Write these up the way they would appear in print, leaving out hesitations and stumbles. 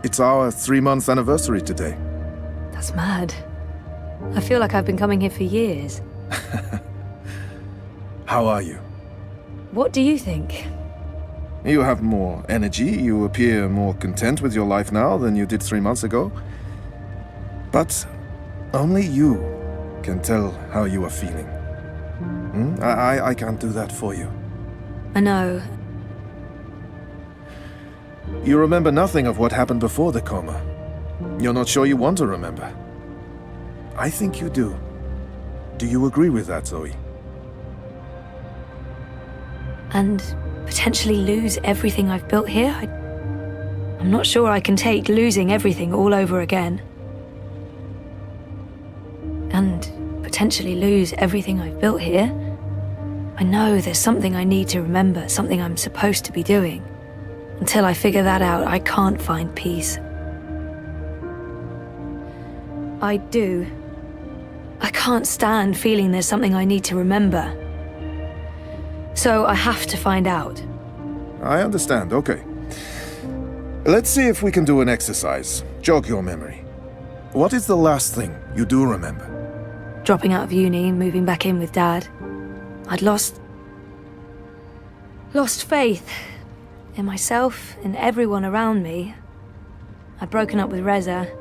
It's our 3-month anniversary today. That's mad. I feel like I've been coming here for years. How are you? What do you think? You have more energy, you appear more content with your life now than you did 3 months ago. But only you can tell how you are feeling. I can't do that for you. I know. You remember nothing of what happened before the coma. You're not sure you want to remember. I think you do. Do you agree with that, Zoe? And potentially lose everything I've built here? I'm not sure I can take losing everything all over again. And potentially lose everything I've built here? I know there's something I need to remember, something I'm supposed to be doing. Until I figure that out, I can't find peace. I do. I can't stand feeling there's something I need to remember. So I have to find out. I understand, okay. Let's see if we can do an exercise. Jog your memory. What is the last thing you do remember? Dropping out of uni, moving back in with Dad. I'd lost faith in myself, in everyone around me. I'd broken up with Reza.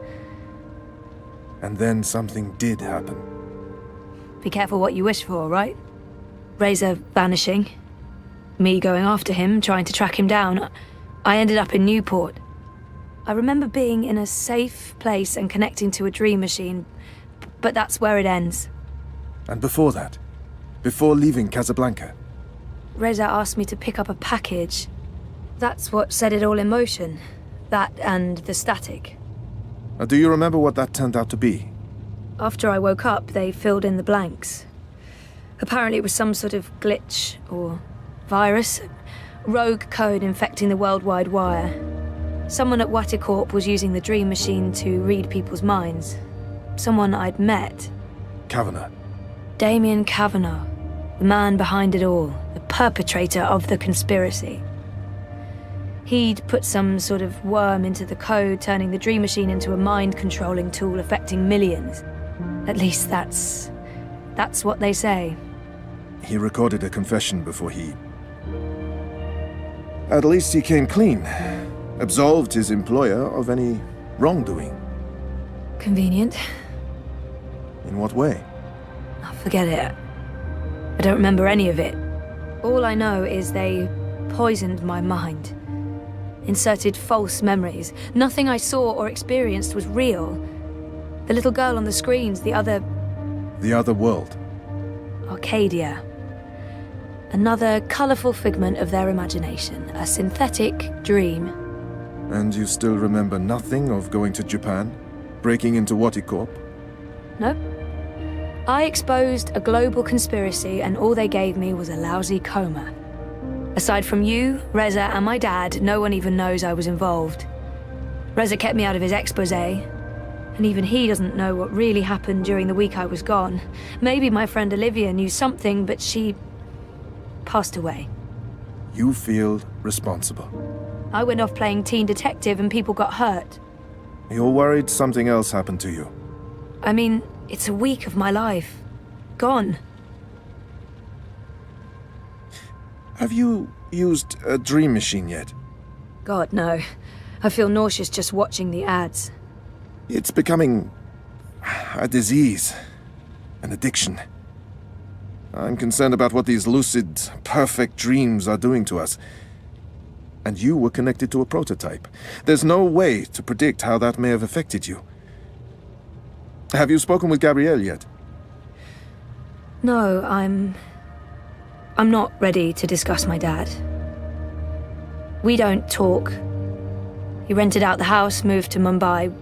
And then something did happen. Be careful what you wish for, right? Reza vanishing. Me going after him, trying to track him down. I ended up in Newport. I remember being in a safe place and connecting to a dream machine, but that's where it ends. And before that? Before leaving Casablanca? Reza asked me to pick up a package. That's what set it all in motion. That and the static. Do you remember what that turned out to be? After I woke up, they filled in the blanks. Apparently it was some sort of glitch or virus. Rogue code infecting the worldwide wire. Someone at Waticorp was using the dream machine to read people's minds. Someone I'd met. Kavanagh. Damien Kavanagh. The man behind it all. The perpetrator of the conspiracy. He'd put some sort of worm into the code, turning the dream machine into a mind-controlling tool affecting millions. At least that's what they say. He recorded a confession before he... At least he came clean. Absolved his employer of any wrongdoing. Convenient. In what way? Oh, forget it. I don't remember any of it. All I know is they poisoned my mind. Inserted false memories. Nothing I saw or experienced was real. The little girl on the screens, the other... The other world. Arcadia. Another colourful figment of their imagination. A synthetic dream. And you still remember nothing of going to Japan? Breaking into Waticorp? No. I exposed a global conspiracy and all they gave me was a lousy coma. Aside from you, Reza, and my dad, no one even knows I was involved. Reza kept me out of his exposé, and even he doesn't know what really happened during the week I was gone. Maybe my friend Olivia knew something, but she passed away. You feel responsible. I went off playing teen detective and people got hurt. You're worried something else happened to you. I mean, it's a week of my life. Gone. Have you used a dream machine yet? God, no. I feel nauseous just watching the ads. It's becoming a disease, an addiction. I'm concerned about what these lucid, perfect dreams are doing to us. And you were connected to a prototype. There's no way to predict how that may have affected you. Have you spoken with Gabrielle yet? No, I'm not ready to discuss my dad. We don't talk. He rented out the house, moved to Mumbai.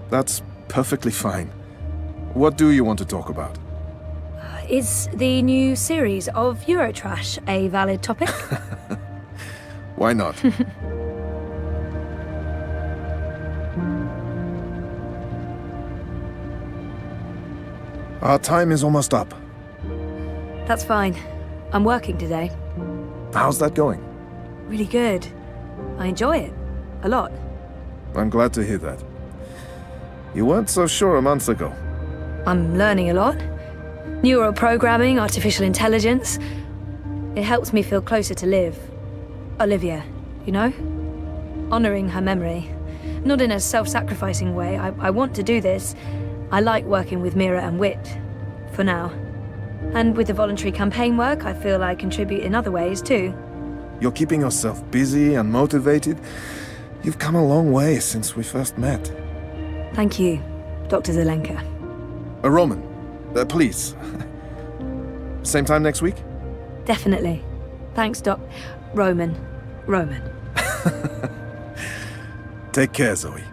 That's perfectly fine. What do you want to talk about? Is the new series of Eurotrash a valid topic? Why not? Our time is almost up. That's fine. I'm working today. How's that going? Really good. I enjoy it. A lot. I'm glad to hear that. You weren't so sure a month ago. I'm learning a lot. Neural programming, artificial intelligence. It helps me feel closer to Liv. Olivia, you know? Honoring her memory. Not in a self-sacrificing way. I want to do this. I like working with Mira and Wit. For now. And with the voluntary campaign work, I feel I contribute in other ways too. You're keeping yourself busy and motivated. You've come a long way since we first met. Thank you, Dr. Zelenka. Roman, please. Same time next week? Definitely. Thanks, Doc. Roman. Take care, Zoe.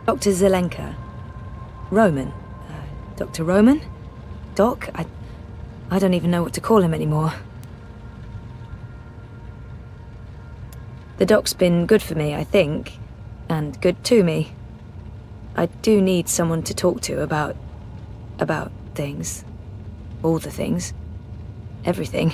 Dr. Zelenka. Roman. Dr. Roman? Doc? I don't even know what to call him anymore. The doc's been good for me, I think. And good to me. I do need someone to talk to about things. All the things. Everything.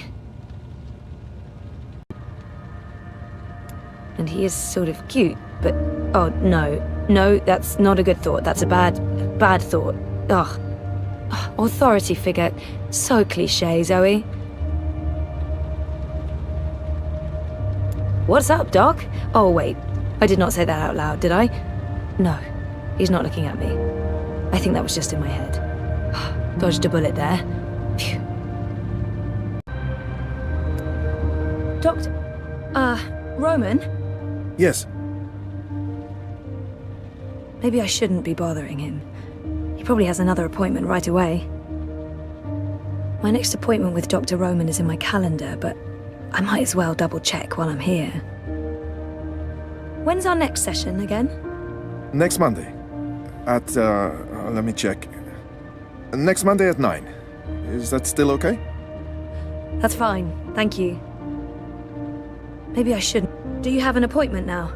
And he is sort of cute, but... Oh, no. No, that's not a good thought. That's a bad thought. Ugh. Authority figure. So cliché, Zoe. What's up, Doc? Oh, wait. I did not say that out loud, did I? No. He's not looking at me. I think that was just in my head. Dodged a bullet there. Phew. Doctor... Roman? Yes. Maybe I shouldn't be bothering him. He probably has another appointment right away. My next appointment with Dr. Roman is in my calendar, but I might as well double-check while I'm here. When's our next session again? Next Monday. At, let me check. Next Monday at 9. Is that still okay? That's fine, thank you. Maybe I shouldn't. Do you have an appointment now?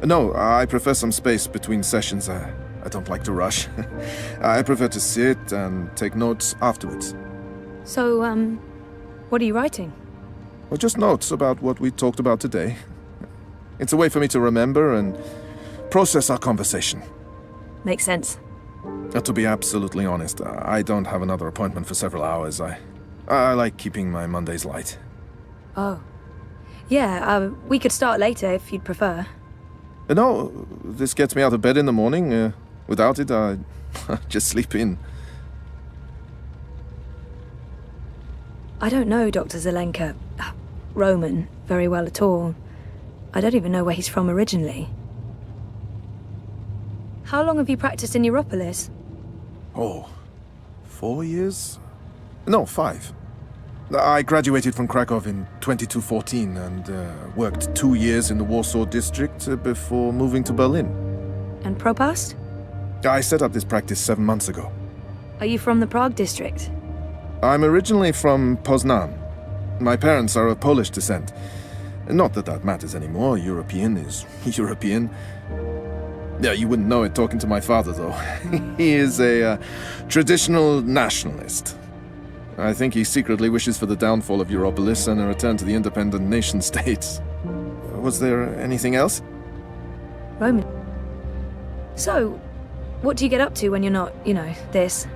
No, I prefer some space between sessions. I don't like to rush. I prefer to sit and take notes afterwards. So, what are you writing? Well, just notes about what we talked about today. It's a way for me to remember and process our conversation. Makes sense. To be absolutely honest, I don't have another appointment for several hours. I like keeping my Mondays light. Oh. Yeah, we could start later if you'd prefer. No, this gets me out of bed in the morning. Without it, I just sleep in. I don't know Dr. Zelenka, Roman, very well at all. I don't even know where he's from originally. How long have you practiced in Europolis? Oh, 4 years? No, 5. I graduated from Krakow in 2214 and worked 2 years in the Warsaw district before moving to Berlin. And Propast? I set up this practice 7 months ago. Are you from the Prague district? I'm originally from Poznan. My parents are of Polish descent. Not that that matters anymore. European is European. Yeah, you wouldn't know it talking to my father, though. He is a traditional nationalist. I think he secretly wishes for the downfall of Europolis and a return to the independent nation-states. Was there anything else? Roman. So, what do you get up to when you're not, this?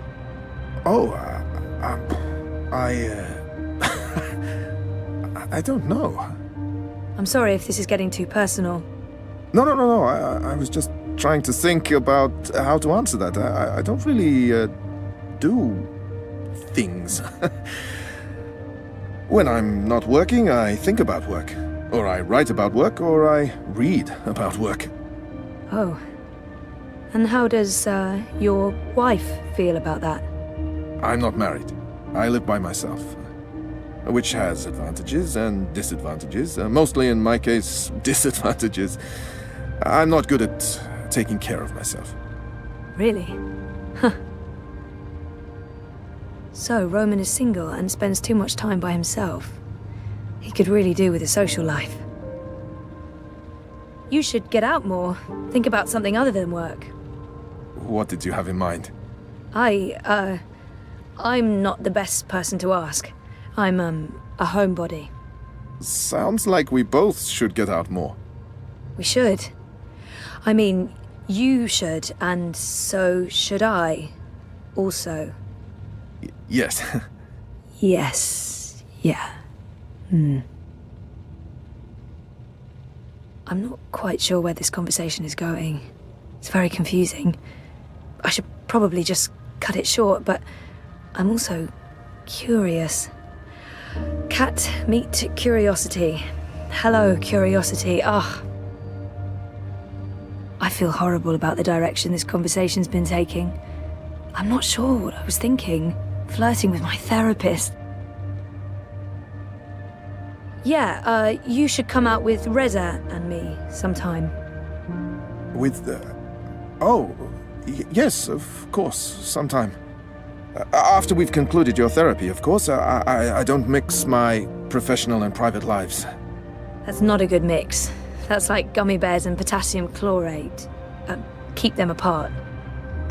Oh, I don't know. I'm sorry if this is getting too personal. No. I was just trying to think about how to answer that. I don't really do things. When I'm not working, I think about work. Or I write about work, or I read about work. Oh. And how does, your wife feel about that? I'm not married. I live by myself. Which has advantages and disadvantages. Mostly, in my case, disadvantages. I'm not good at taking care of myself. Really? Huh. So, Roman is single and spends too much time by himself. He could really do with a social life. You should get out more. Think about something other than work. What did you have in mind? I'm not the best person to ask. I'm, a homebody. Sounds like we both should get out more. We should. I mean, you should, and so should I. Also. Yes. Yes. Yeah. I'm not quite sure where this conversation is going. It's very confusing. I should probably just cut it short, but I'm also curious. Cat, meet curiosity. Hello, curiosity. I feel horrible about the direction this conversation's been taking. I'm not sure what I was thinking. Flirting with my therapist. Yeah, you should come out with Reza and me sometime. With yes, of course, sometime. After we've concluded your therapy, of course. I don't mix my professional and private lives. That's not a good mix. That's like gummy bears and potassium chlorate. Keep them apart.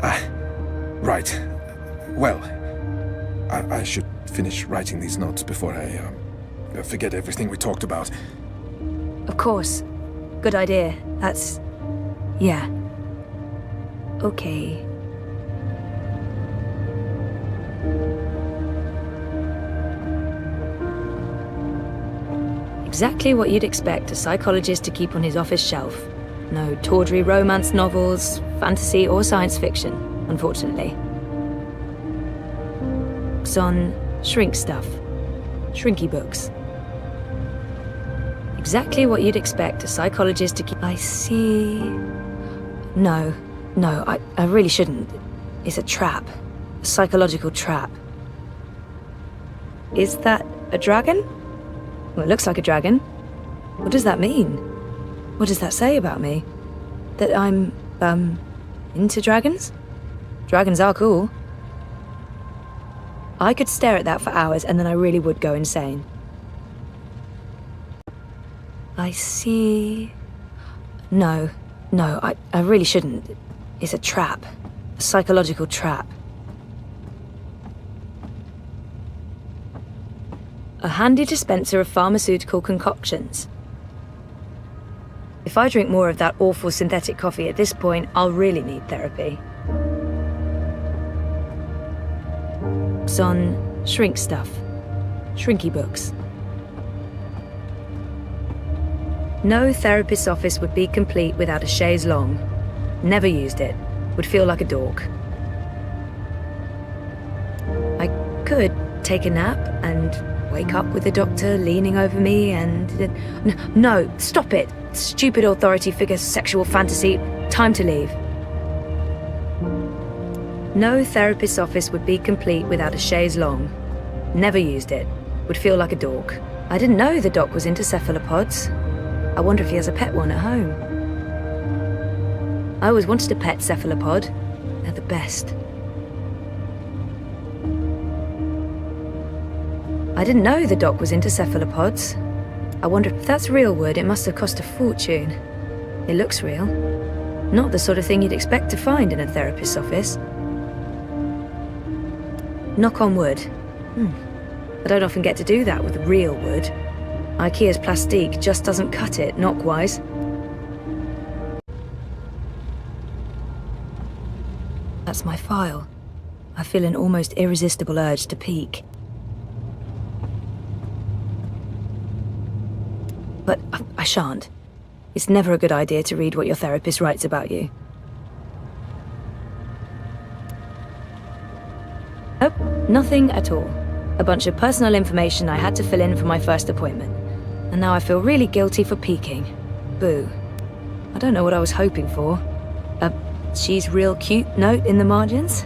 Right. Well, I should finish writing these notes before I forget everything we talked about. Of course. Good idea. That's... yeah. Okay. Exactly what you'd expect a psychologist to keep on his office shelf. No tawdry romance novels, fantasy or science fiction, unfortunately. Books on shrink stuff. Shrinky books. Exactly what you'd expect a psychologist to keep... I see... No, I really shouldn't. It's a trap. A psychological trap. Is that a dragon? Well, it looks like a dragon. What does that mean? What does that say about me? That I'm, into dragons? Dragons are cool. I could stare at that for hours and then I really would go insane. I see... No, I really shouldn't. It's a trap. A psychological trap. A handy dispenser of pharmaceutical concoctions. If I drink more of that awful synthetic coffee at this point, I'll really need therapy. Books on shrink stuff. Shrinky books. No therapist's office would be complete without a chaise longue. Never used it. Would feel like a dork. I could take a nap and wake up with the doctor leaning over me and... No, stop it! Stupid authority figure sexual fantasy. Time to leave. No therapist's office would be complete without a chaise longue. Never used it. Would feel like a dork. I didn't know the doc was into cephalopods. I wonder if he has a pet one at home. I always wanted a pet cephalopod. They're the best. I didn't know the doc was into cephalopods. I wonder if that's real wood. It must have cost a fortune. It looks real. Not the sort of thing you'd expect to find in a therapist's office. Knock on wood. I don't often get to do that with real wood. IKEA's plastique just doesn't cut it, knock-wise. That's my file. I feel an almost irresistible urge to peek. But I shan't. It's never a good idea to read what your therapist writes about you. Oh, nothing at all. A bunch of personal information I had to fill in for my first appointment. And now I feel really guilty for peeking. Boo. I don't know what I was hoping for. A "she's real cute" note in the margins?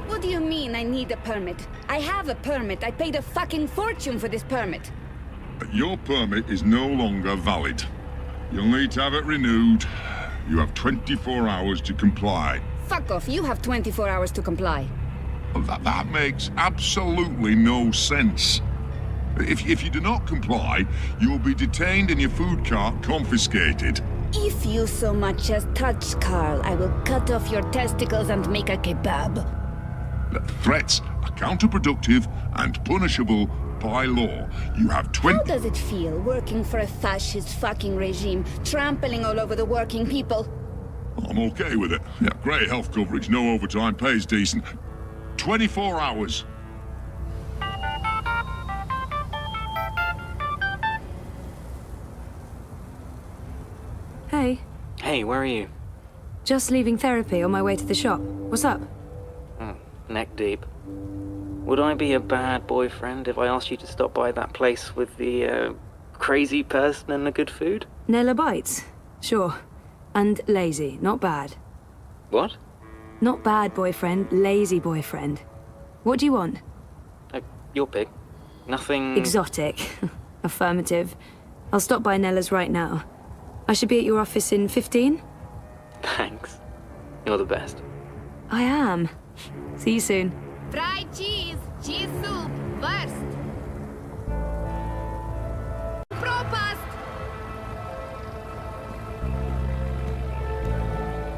What do you mean I need a permit? I have a permit. I paid a fucking fortune for this permit. Your permit is no longer valid. You'll need to have it renewed. You have 24 hours to comply. Fuck off. You have 24 hours to comply. That makes absolutely no sense. If you do not comply, you will be detained and your food cart confiscated. If you so much as touch Carl, I will cut off your testicles and make a kebab. Threats are counterproductive and punishable by law. You have How does it feel working for a fascist fucking regime, trampling all over the working people? I'm okay with it. Yeah, great health coverage, no overtime, pays decent. 24 hours. Hey. Hey, where are you? Just leaving therapy on my way to the shop. What's up? Neck deep. Would I be a bad boyfriend if I asked you to stop by that place with the, crazy person and the good food? Nella bites? Sure. And lazy, not bad. What? Not bad boyfriend, lazy boyfriend. What do you want? Your pick. Nothing... Exotic. Affirmative. I'll stop by Nella's right now. I should be at your office in 15? Thanks. You're the best. I am. See you soon. Fried cheese, cheese soup, worst. Propast!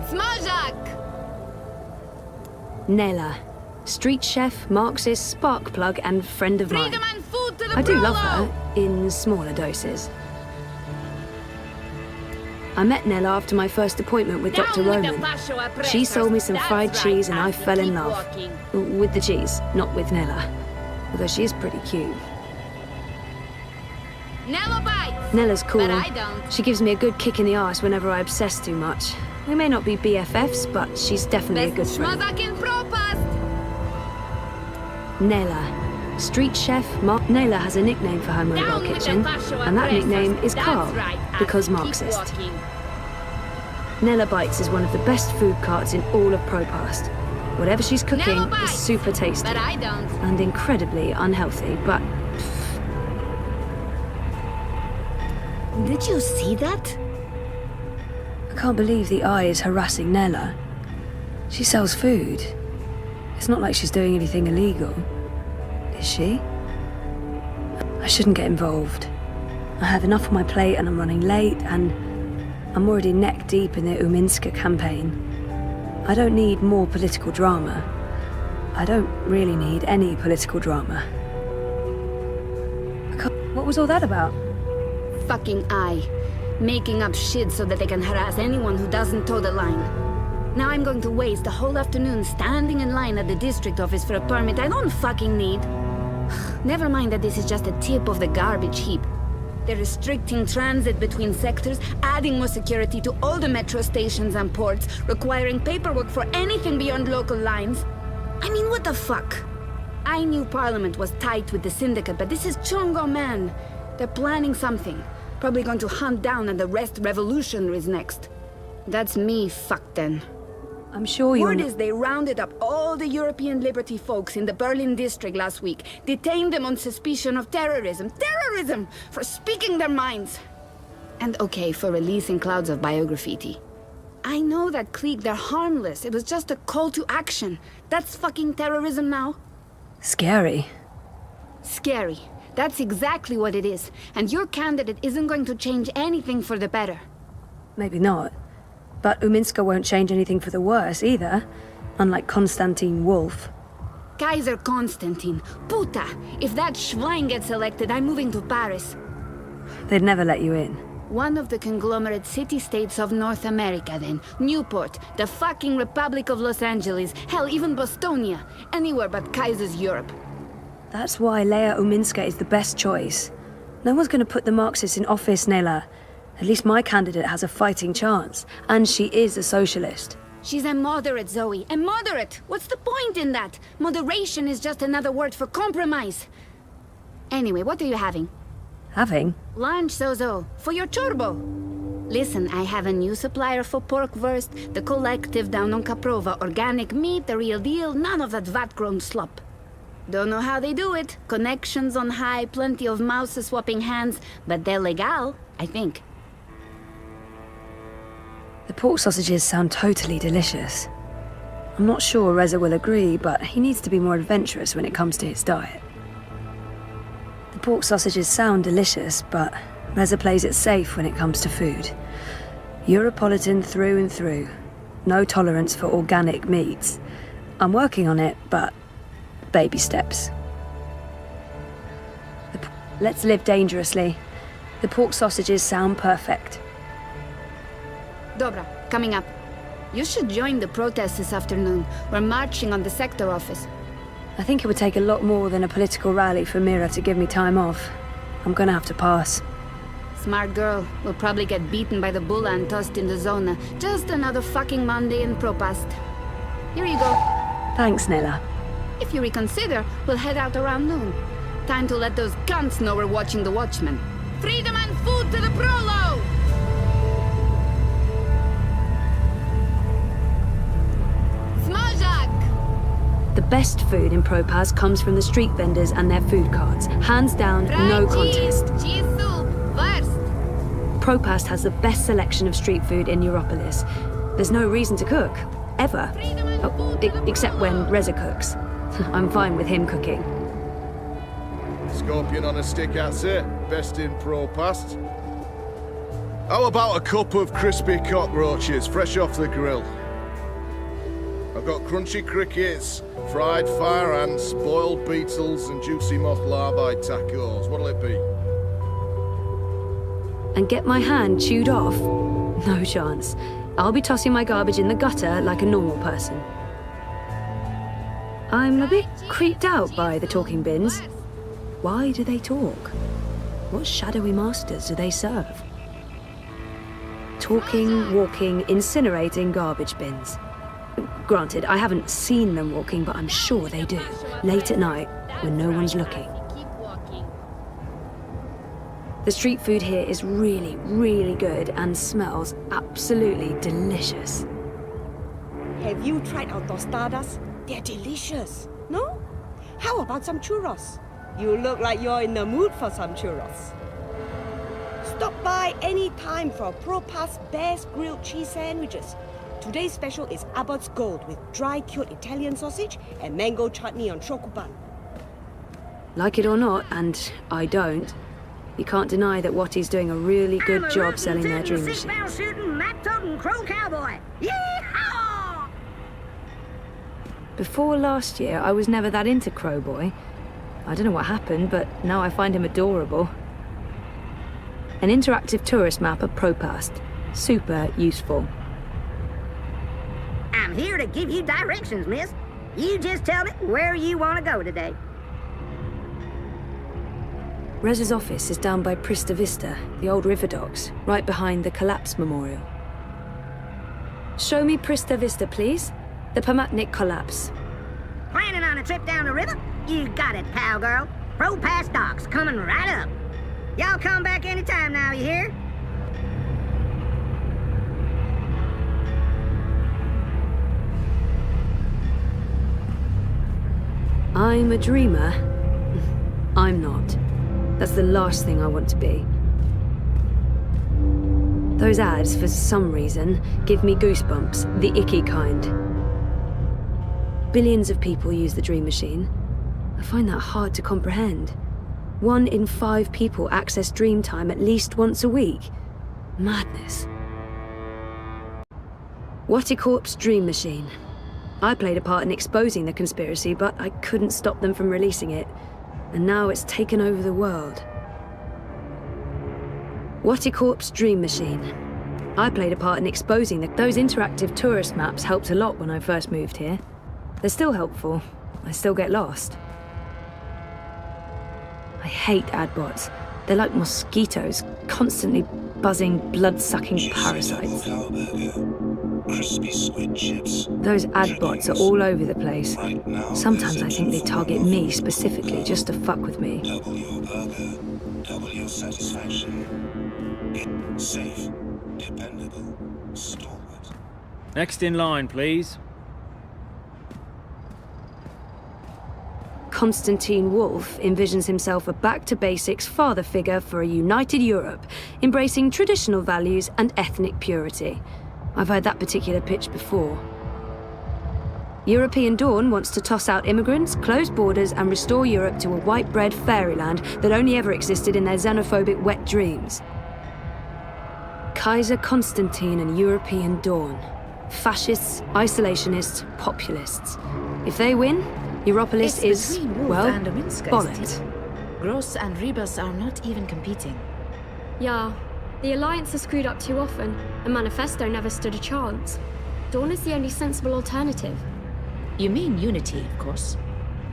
Smażak! Nella. Street chef, Marxist, spark plug, and friend of mine. Freedom and food to the I do Brolo. love her, in smaller doses. I met Nella after my first appointment with Down Dr. with the Roman. fascio oppressors. She sold me some That's fried right, cheese and I and fell in keep love. walking. With the cheese, not with Nella. Although she is pretty cute. Nella bites. Nella's cool. But I don't. She gives me a good kick in the arse whenever I obsess too much. We may not be BFFs, but she's definitely a good friend. Smażak in propast. Nella. Street chef, Nella has a nickname for her mobile Down with the kitchen, fascio and that oppressors. nickname is That's Carl, right, and because keep Marxist. walking. Nella Bites is one of the best food carts in all of Propast. Whatever she's cooking Nella is Bites, super tasty But I don't. and incredibly unhealthy, but Did you see that? I can't believe the eye is harassing Nella. She sells food. It's not like she's doing anything illegal. Is she? I shouldn't get involved. I have enough on my plate and I'm running late and I'm already neck deep in the Uminska campaign. I don't need more political drama. I don't really need any political drama. What was all that about? fucking eye. Making up shit so that they can harass anyone who doesn't toe the line. Now I'm going to waste the whole afternoon standing in line at the district office for a permit I don't fucking need. Never mind that this is just a tip of the garbage heap. They're restricting transit between sectors, adding more security to all the metro stations and ports, requiring paperwork for anything beyond local lines. I mean, what the fuck? I knew Parliament was tight with the Syndicate, but this is Chongo, man. They're planning something. Probably going to hunt down and arrest revolutionaries next. That's me fucked then. I'm sure you're Word is they rounded up all the European Liberty folks in the Berlin district last week, detained them on suspicion of terrorism. Terrorism! For speaking their minds! And okay, for releasing clouds of biograffiti. I know that clique, they're harmless. It was just a call to action. That's fucking terrorism now. Scary. Scary. That's exactly what it is. And your candidate isn't going to change anything for the better. Maybe not. But Uminska won't change anything for the worse either, unlike Konstantin Wolf. Kaiser Konstantin. Puta! If that Schwein gets elected, I'm moving to Paris. They'd never let you in. One of the conglomerate city-states of North America, then. Newport, the fucking Republic of Los Angeles, hell, even Bostonia. Anywhere but Kaiser's Europe. That's why Leia Uminska is the best choice. No one's going to put the Marxists in office, Nela. At least my candidate has a fighting chance. And she is a socialist. She's a moderate, Zoe. A moderate! What's the point in that? Moderation is just another word for compromise. Anyway, what are you having? Having? Lunch, Zozo. For your chorbo. Listen, I have a new supplier for pork wurst, the collective down on Caprova. Organic meat, the real deal, none of that vat-grown slop. Don't know how they do it. Connections on high, plenty of mouses swapping hands, but they're legal, I think. The pork sausages sound totally delicious. I'm not sure Reza will agree, but he needs to be more adventurous when it comes to his diet. The pork sausages sound delicious, but Reza plays it safe when it comes to food. Europolitan through and through. No tolerance for organic meats. I'm working on it, but baby steps. Let's live dangerously. The pork sausages sound perfect. Dobra, coming up. You should join the protest this afternoon. We're marching on the sector office. I think it would take a lot more than a political rally for Mira to give me time off. I'm gonna have to pass. Smart girl. We'll probably get beaten by the bulla and tossed in the zona. Just another fucking Monday in Propast. Here you go. Thanks, Nella. If you reconsider, we'll head out around noon. Time to let those cunts know we're watching the Watchmen. Freedom and food to the prolo! Smajak! The best food in Propaz comes from the street vendors and their food carts. Hands down, no contest. Cheese soup, first. Propast has the best selection of street food in Europolis. There's no reason to cook. Ever. Except when Reza cooks. I'm fine with him cooking. Scorpion on a stick, that's it. Best in Propast. How about a cup of crispy cockroaches, fresh off the grill? I've got crunchy crickets, fried fire ants, boiled beetles, and juicy moth larvae tacos. What'll it be? And get my hand chewed off? No chance. I'll be tossing my garbage in the gutter like a normal person. I'm a bit creeped out by the talking bins. Why do they talk? What shadowy masters do they serve? Talking, walking, incinerating garbage bins. Granted, I haven't seen them walking, but I'm sure they do. Late at night, when no one's looking. The street food here is really, really good and smells absolutely delicious. Have you tried our tostadas? They're delicious. No? How about some churros? You look like you're in the mood for some churros. Stop by any time for Propast's best grilled cheese sandwiches. Today's special is Abbott's Gold with dry cured Italian sausage and mango chutney on shokuban. Like it or not, and I don't, you can't deny that Watty's doing a really good job selling their dream machines. Before last year, I was never that into Crowboy. I don't know what happened, but now I find him adorable. An interactive tourist map of Propast. Super useful. I'm here to give you directions, miss. You just tell me where you want to go today. Rez's office is down by Prista Vista, the old river docks, right behind the Collapse Memorial. Show me Prista Vista, please. The Pamatnik Collapse. Planning on a trip down the river? You got it, cowgirl. Propast docks coming right up. Y'all come back anytime now, you hear? I'm a dreamer. I'm not. That's the last thing I want to be. Those ads, for some reason, give me goosebumps, the icky kind. Billions of people use the Dream Machine. I find that hard to comprehend. 1 in 5 people access dream time at least once a week. Madness. Waticorp's Dream Machine. I played a part in exposing the conspiracy, but I couldn't stop them from releasing it. And now it's taken over the world. Waticorp's Dream Machine. I played a part in exposing those interactive tourist maps helped a lot when I first moved here. They're still helpful. I still get lost. I hate adbots. They're like mosquitoes, constantly buzzing, blood-sucking parasites. Crispy squid chips. Those adbots are all over the place. Sometimes I think they target me specifically just to fuck with me. Double your burger, double your satisfaction. Safe, dependable, stalwart. Next in line, please. Constantine Wolf envisions himself a back-to-basics father figure for a united Europe, embracing traditional values and ethnic purity. I've heard that particular pitch before. European Dawn wants to toss out immigrants, close borders, and restore Europe to a white-bread fairyland that only ever existed in their xenophobic wet dreams. Kaiser Constantine and European Dawn. Fascists, isolationists, populists. If they win, Europolis is, well, bollocks. Gross and Rebus are not even competing. Yeah, the Alliance has screwed up too often, and Manifesto never stood a chance. Dawn is the only sensible alternative. You mean Unity, of course.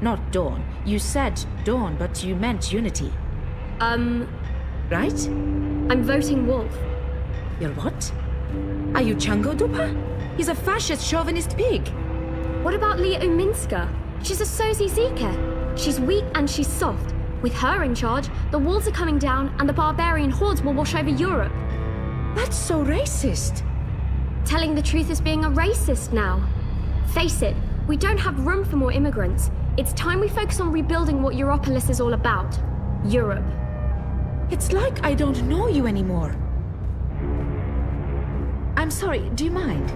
Not Dawn. You said Dawn, but you meant Unity. Right? I'm voting Wolf. You're what? Are you Chango Dupa? He's a fascist chauvinist pig. What about Leah Uminska? She's a Sozi Zika. She's weak and she's soft. With her in charge, the walls are coming down and the barbarian hordes will wash over Europe. That's so racist. Telling the truth is being a racist now. Face it, we don't have room for more immigrants. It's time we focus on rebuilding what Europolis is all about. Europe. It's like I don't know you anymore. I'm sorry, do you mind?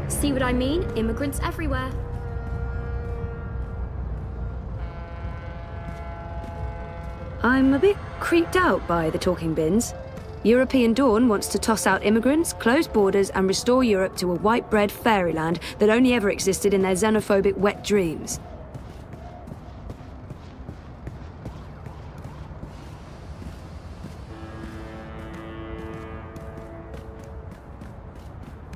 See what I mean? Immigrants everywhere. I'm a bit creeped out by the talking bins. European Dawn wants to toss out immigrants, close borders, and restore Europe to a white-bread fairyland that only ever existed in their xenophobic wet dreams.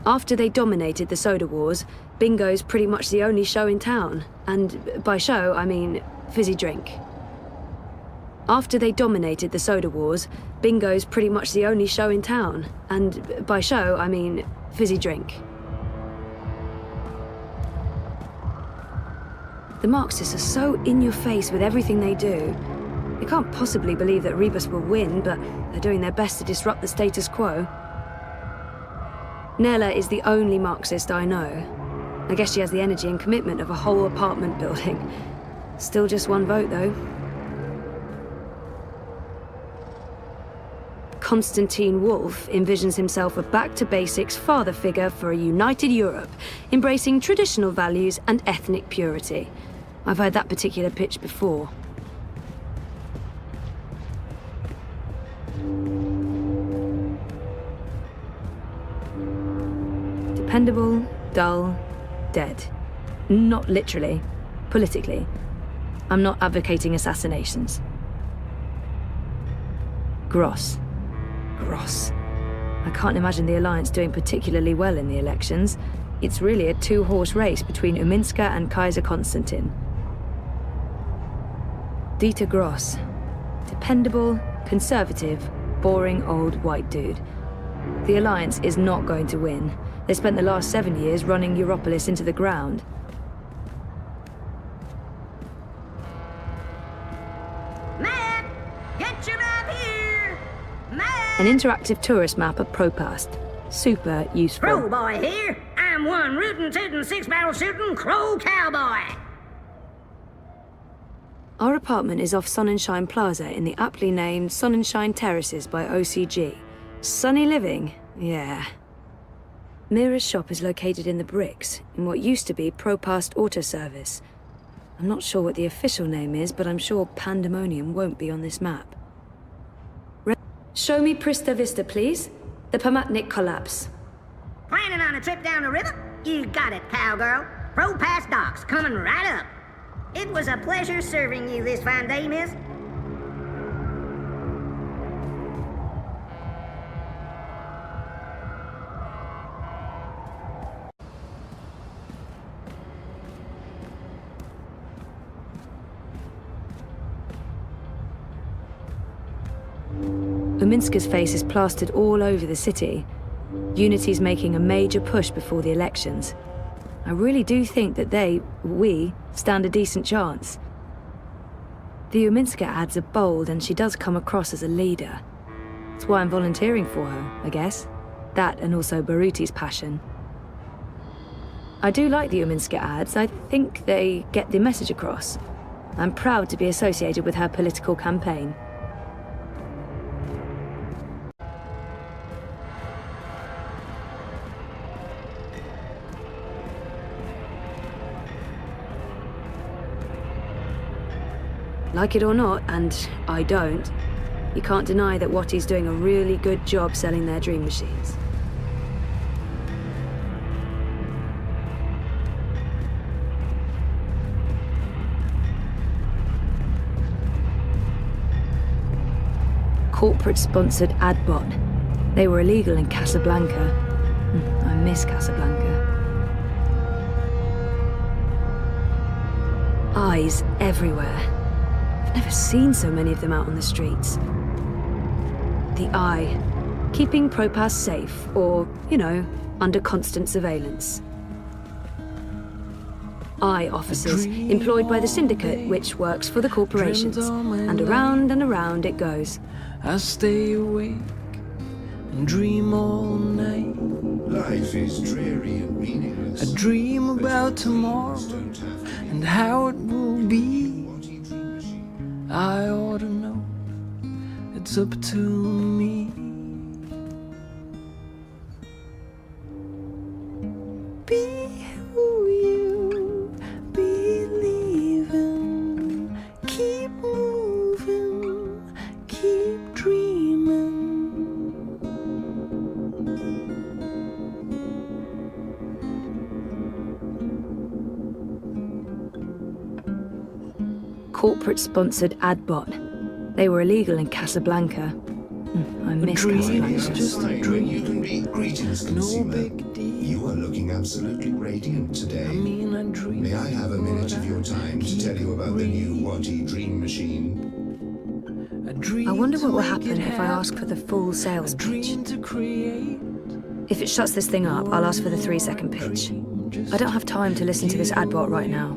After they dominated the soda wars, bingo's pretty much the only show in town. And by show, I mean fizzy drink. After they dominated the soda wars, bingo's pretty much the only show in town. And by show, I mean fizzy drink. The Marxists are so in your face with everything they do. They can't possibly believe that Rebus will win, but they're doing their best to disrupt the status quo. Nella is the only Marxist I know. I guess she has the energy and commitment of a whole apartment building. Still just one vote, though. Constantine Wolf envisions himself a back-to-basics father figure for a united Europe, embracing traditional values and ethnic purity. I've heard that particular pitch before. Dependable, dull, dead. Not literally, politically. I'm not advocating assassinations. Gross. Gross. I can't imagine the Alliance doing particularly well in the elections. It's really a two-horse race between Uminska and Kaiser Konstantin. Dieter Gross. Dependable, conservative, boring old white dude. The Alliance is not going to win. They spent the last 7 years running Europolis into the ground. Map! Get your map here! Map! An interactive tourist map of Propast. Super useful. Crow boy here. I'm one rootin' tootin' six-barrel shootin' crow cowboy. Our apartment is off Sonnenschein Plaza in the aptly named Sonnenschein Terraces by OCG. Sunny living? Yeah. Mira's shop is located in the bricks, in what used to be Propast Auto Service. I'm not sure what the official name is, but I'm sure Pandemonium won't be on this map. Show me Prista Vista, please. The Pamatnik collapse. Planning on a trip down the river? You got it, cowgirl. Propast docks coming right up. It was a pleasure serving you this fine day, miss. Uminska's face is plastered all over the city. Unity's making a major push before the elections. I really do think that we, stand a decent chance. The Uminska ads are bold and she does come across as a leader. That's why I'm volunteering for her, I guess. That and also Baruti's passion. I do like the Uminska ads. I think they get the message across. I'm proud to be associated with her political campaign. Like it or not, and I don't, you can't deny that Watty's doing a really good job selling their dream machines. Corporate-sponsored ad bot. They were illegal in Casablanca. I miss Casablanca. Eyes everywhere. I've never seen so many of them out on the streets. The Eye. Keeping Propast safe, or, under constant surveillance. Eye officers, employed by the syndicate, which works for the corporations. And around it goes. I stay awake and dream all night. Life is dreary and meaningless. I dream about tomorrow and how it will be. I ought to know, it's up to me. Be who you believe in. Keep moving, keep dreaming. Corporate-sponsored ad bot. They were illegal in Casablanca. I miss Casablanca. Just a dream. You can be. Greetings, consumer. No big deal. You are looking absolutely radiant today. I mean, I dream. May I have a minute of your time to tell you about the new Watty Dream Machine? I wonder what will happen if I ask for the full sales pitch. If it shuts this thing up, I'll ask for the 3-second pitch. I don't have time to listen to this ad bot right now.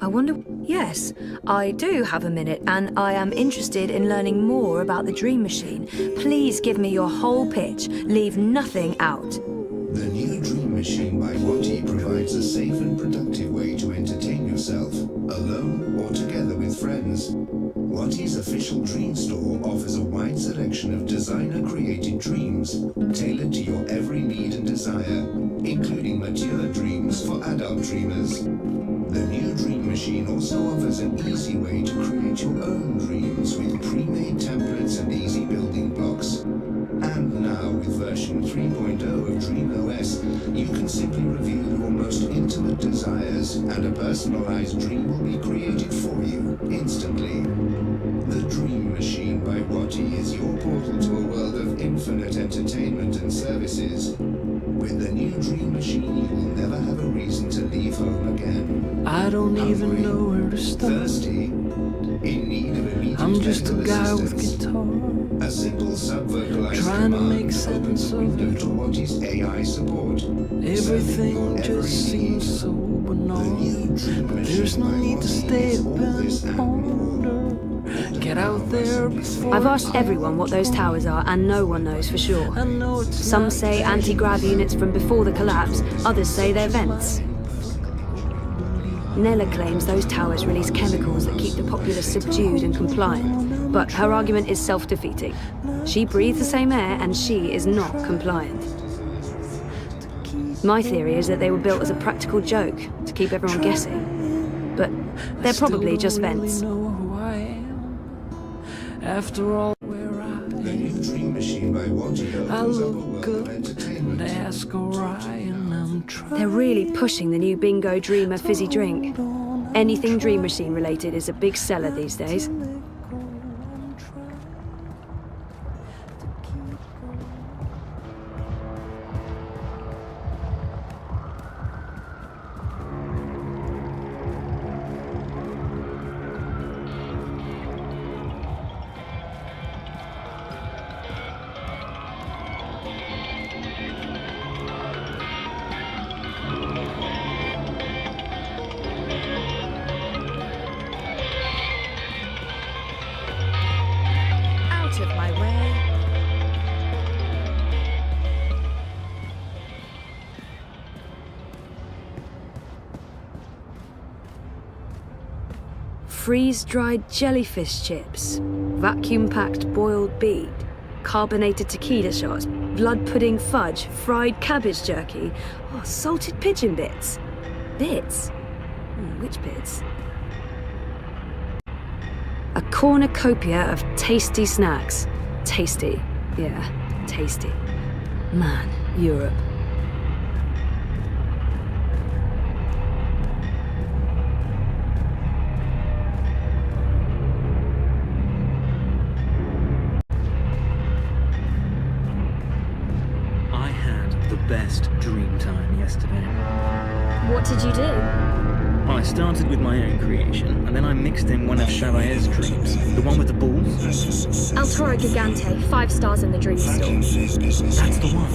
I wonder... Yes, I do have a minute, and I am interested in learning more about the Dream Machine. Please give me your whole pitch. Leave nothing out. The new Dream Machine by Watty provides a safe and productive way to entertain yourself, alone or together with friends. Watty's official dream store offers a wide selection of designer-created dreams, tailored to your every need and desire, including mature dreams for adult dreamers. The new Dream Machine also offers an easy way to create your own dreams with pre-made templates and easy building blocks. And now, with version 3.0 of DreamOS, you can simply reveal your most intimate desires, and a personalized dream will be created for you instantly. The Dream Machine by Watty is your portal to a world of infinite entertainment and services. With the new Dream Machine, you will never have a reason to leave home again. I don't even Hungry, know where to start. thirsty, in need of immediate I'm just a medical guy with assistance. guitar, A simple sub-vocalized trying to command make sense opens a of window it to all. Watty's AI support. Everything just seems so banal, but there's no need to stay up and ponder. Get out there before I've asked everyone what those towers are, and no one knows for sure. I know it's Some not say anti-grav units from before the collapse, others say they're vents. Nella claims those towers release chemicals that keep the populace subdued and compliant, but her argument is self-defeating. She breathes the same air, and she is not compliant. My theory is that they were built as a practical joke to keep everyone guessing, but they're probably just vents. Know who I am. After all, where I The new Dream Machine by Watty I opens up a look world of up entertainment. and ask Orion, I'm trying. They're really pushing the new Bingo Dreamer fizzy drink. Anything Dream Machine related is a big seller these days. Out of my way. Freeze-dried jellyfish chips, vacuum-packed boiled beet, carbonated tequila shots, blood pudding fudge, fried cabbage jerky, salted pigeon bits. Bits? Which bits? A cornucopia of tasty snacks. Tasty. Yeah, tasty. Man, Europe. I had the best dream time yesterday. What did you do? Well, I started with my own creation, and then I mixed in one of Chavalier's dreams. The one with the balls? El Toro Gigante, 5 stars in the Dream Store. That's the one.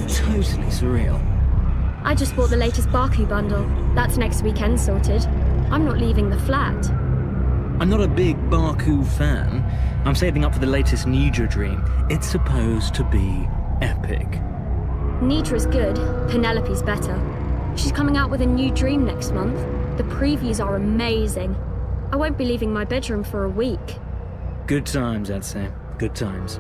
Totally surreal. I just bought the latest Baku bundle. That's next weekend sorted. I'm not leaving the flat. I'm not a big Baku fan. I'm saving up for the latest Nidra dream. It's supposed to be epic. Nidra's good, Penelope's better. She's coming out with a new dream next month. The previews are amazing. I won't be leaving my bedroom for a week. Good times, I'd say. Good times.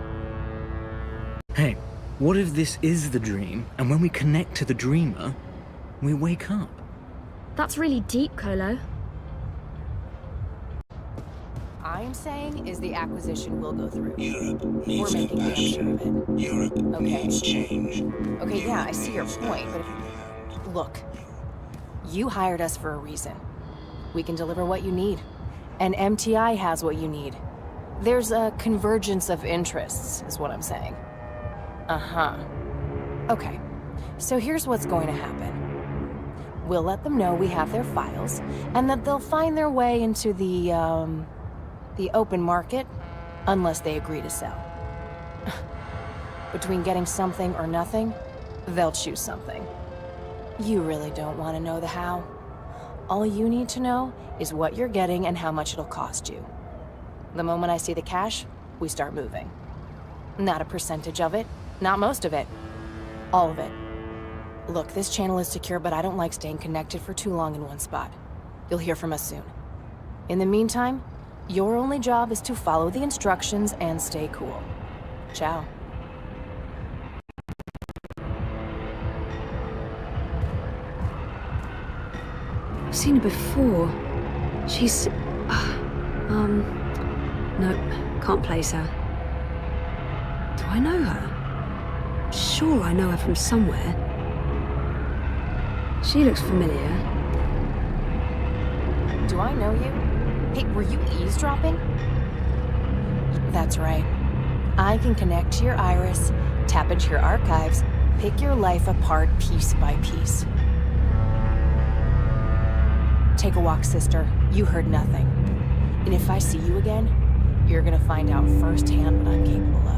Hey, what if this is the dream, and when we connect to the dreamer, we wake up? That's really deep, Colo. I'm saying is the acquisition will go through. Europe We're needs making damn sure compassion. of it. Europe Okay. needs change. Okay, yeah, I see your point, but look, you hired us for a reason. We can deliver what you need, and MTI has what you need. There's a convergence of interests, is what I'm saying. Uh-huh. Okay, so here's what's going to happen. We'll let them know we have their files, and that they'll find their way into the open market, unless they agree to sell. Between getting something or nothing, they'll choose something. You really don't want to know the how. All you need to know is what you're getting and how much it'll cost you. The moment I see the cash, we start moving. Not a percentage of it, not most of it. All of it. Look, this channel is secure, but I don't like staying connected for too long in one spot. You'll hear from us soon. In the meantime, your only job is to follow the instructions and stay cool. Ciao. I've seen her before. She's... Nope, can't place her. Do I know her? Sure I know her from somewhere. She looks familiar. Do I know you? Hey, were you eavesdropping? That's right. I can connect to your iris, tap into your archives, pick your life apart piece by piece. Take a walk, sister. You heard nothing. And if I see you again, you're gonna find out firsthand what I'm capable of.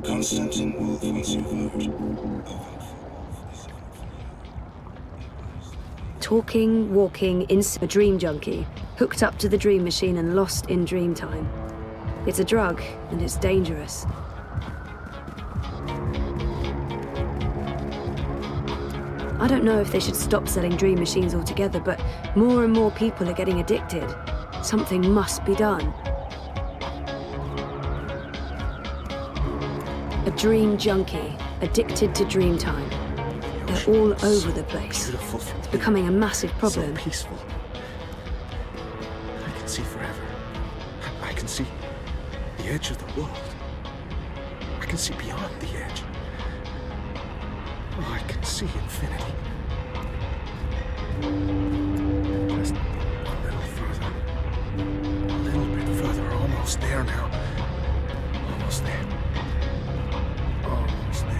Constantine Wolf wants your vote. Talking, walking, a dream junkie, hooked up to the dream machine and lost in dream time. It's a drug, and it's dangerous. I don't know if they should stop selling dream machines altogether, but more and more people are getting addicted. Something must be done. A dream junkie, addicted to dream time. They're all over the place. It's becoming a massive problem. So peaceful. I can see forever. I can see the edge of the world. I can see beyond the edge. Oh, I can see infinity. Just a little further. A little bit further. Almost there now. Almost there. Almost there.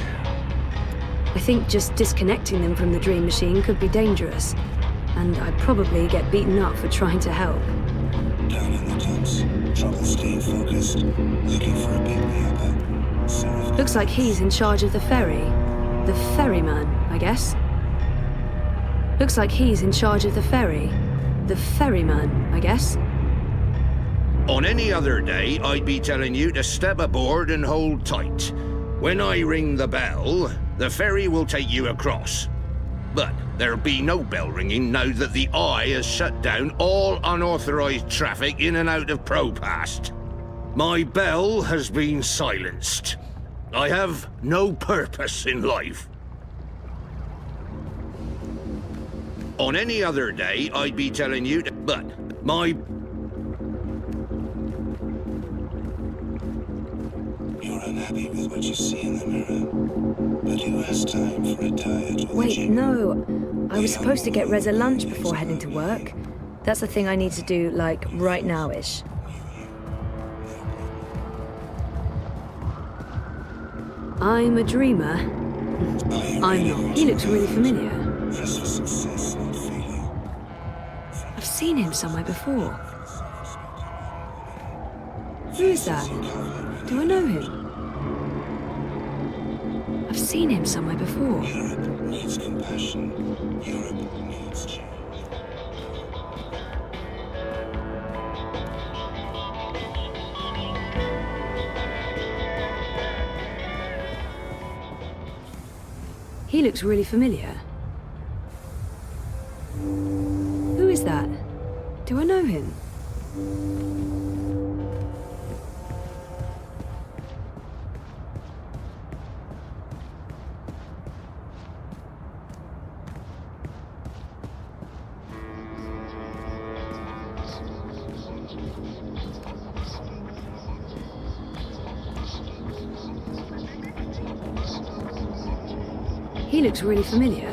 I think just disconnecting them from the dream machine could be dangerous. And I'd probably get beaten up for trying to help. Down in the dumps. Trouble staying focused. Looking for a pick-me-upper. Looks like he's in charge of the ferry. The ferryman, I guess. Looks like he's in charge of the ferry. The ferryman, I guess. On any other day, I'd be telling you to step aboard and hold tight. When I ring the bell, the ferry will take you across. But there'll be no bell ringing now that the Eye has shut down all unauthorized traffic in and out of Propast. My bell has been silenced. I have no purpose in life. On any other day, I'd be telling you to, but my... You're unhappy with what you see in the mirror, but who has time for a diet or Wait, no. I was supposed to get Reza lunch before heading to work. That's the thing I need to do, like, right now-ish. I'm a dreamer. I'm not. He looks really familiar. I've seen him somewhere before. Who is that? Do I know him? I've seen him somewhere before. Europe needs compassion. Europe needs change. He looks really familiar. Who is that? Do I know him? He looks really familiar.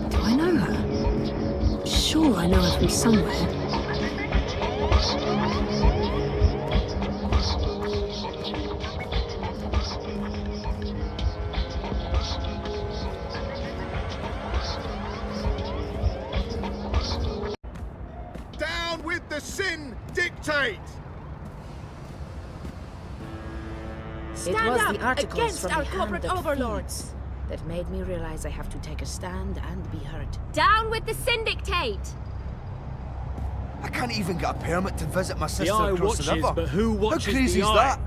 Do I know her? Sure, I know her from somewhere. Down with the sin dictate! It was the articles against from our the corporate Hand of overlords. Thieves that made me realize I have to take a stand and be heard. Down with the syndicate! I can't even get a permit to visit my sister Eye across watches, the river. but who watches How crazy the is Eye? that?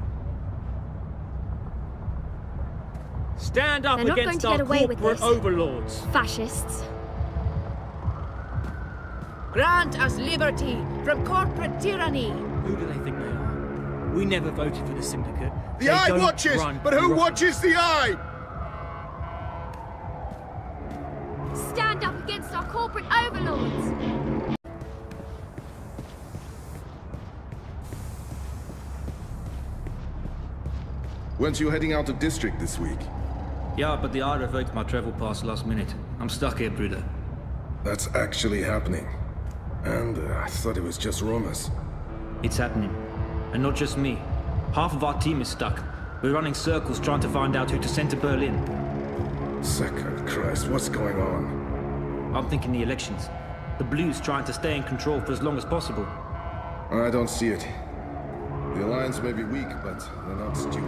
Stand up They're not against going our to get away with corporate this. overlords. Fascists. Grant us liberty from corporate tyranny. Who do they think they are? We never voted for the syndicate. The They Eye don't watches, run but who Rock. watches the Eye? stand up against our corporate overlords. Weren't you heading out of district this week? Yeah, but the R revoked my travel pass last minute. I'm stuck here, Bruder. That's actually happening. And I thought it was just rumors. It's happening. And not just me. Half of our team is stuck. We're running circles trying to find out who to send to Berlin. Sacred Christ, what's going on? I'm thinking the elections. The Blues trying to stay in control for as long as possible. I don't see it. The Alliance may be weak, but they're not stupid.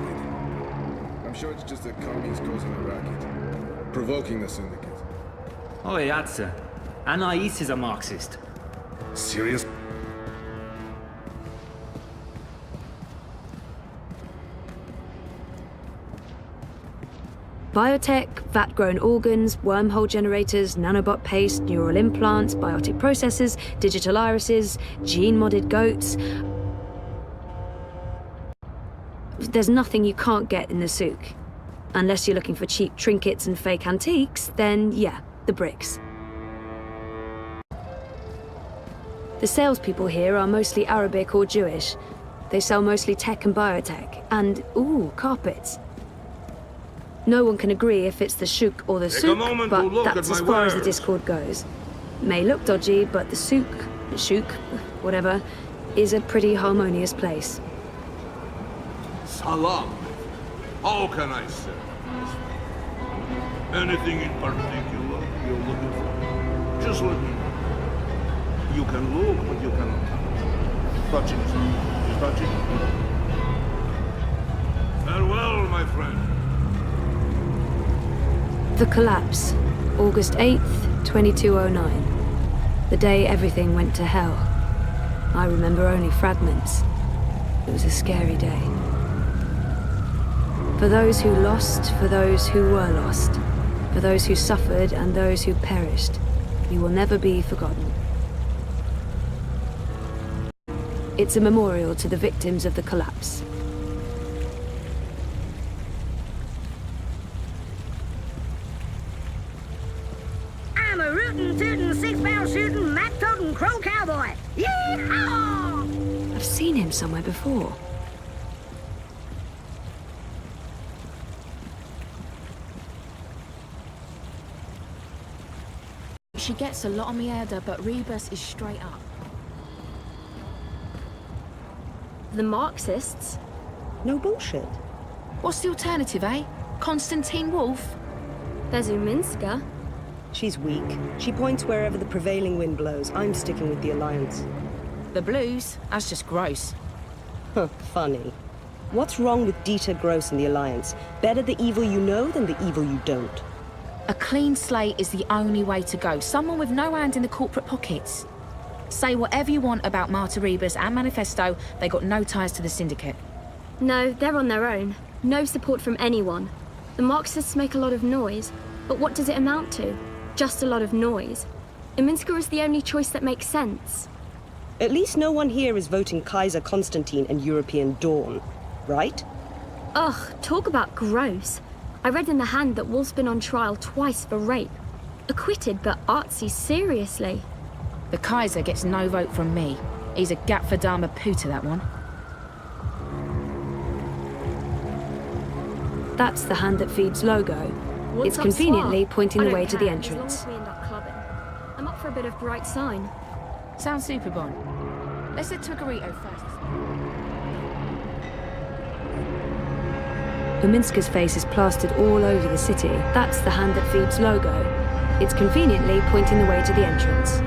I'm sure it's just the commies causing a racket. Provoking the Syndicate. Oh, Yatsa. Anais is a Marxist. Serious? Biotech, vat-grown organs, wormhole generators, nanobot paste, neural implants, biotic processors, digital irises, gene-modded goats. There's nothing you can't get in the souk. Unless you're looking for cheap trinkets and fake antiques, then yeah, the bricks. The salespeople here are mostly Arabic or Jewish. They sell mostly tech and biotech, and, ooh, carpets. No one can agree if it's the souk or the souk, but that's as far as the Discord goes. May look dodgy, but the souk, whatever, is a pretty harmonious place. Salam. How can I say? Anything in particular you're looking for? Just let me know. You can look, but you cannot touch. Touching is not. Touching. Farewell, my friend. The collapse, August 8th, 2209. The day everything went to hell. I remember only fragments. It was a scary day. For those who lost, for those who were lost, for those who suffered and those who perished, you will never be forgotten. It's a memorial to the victims of the collapse. I'm a rootin', tootin', six-barrel shootin', map-totin' crow cowboy. Yee-haw! I've seen him somewhere before. She gets a lot on me head, but Rebus is straight up. The Marxists? No bullshit. What's the alternative, eh? Constantine Wolf? There's Uminska. She's weak. She points wherever the prevailing wind blows. I'm sticking with the Alliance. The Blues? That's just gross. Huh, funny. What's wrong with Dieter Gross and the Alliance? Better the evil you know than the evil you don't. A clean slate is the only way to go. Someone with no hand in the corporate pockets. Say whatever you want about Marta Rebus and Manifesto, they got no ties to the Syndicate. No, they're on their own. No support from anyone. The Marxists make a lot of noise, but what does it amount to? Just a lot of noise. Iminska is the only choice that makes sense. At least no one here is voting Kaiser Constantine and European Dawn, right? Ugh, talk about gross. I read in the Hand that Wolf's been on trial twice for rape. Acquitted, but artsy, seriously. The Kaiser gets no vote from me. He's a Gapfadama Puta, that one. That's the Hand That Feeds logo. What's It's up, conveniently Swar? pointing I the don't way to the care, entrance. As long as we end up clubbing. I'm up for a bit of bright sign. Sounds super, Bon. Let's head to a Garito first. Uminska's face is plastered all over the city. That's the Hand That Feeds logo. It's conveniently pointing the way to the entrance.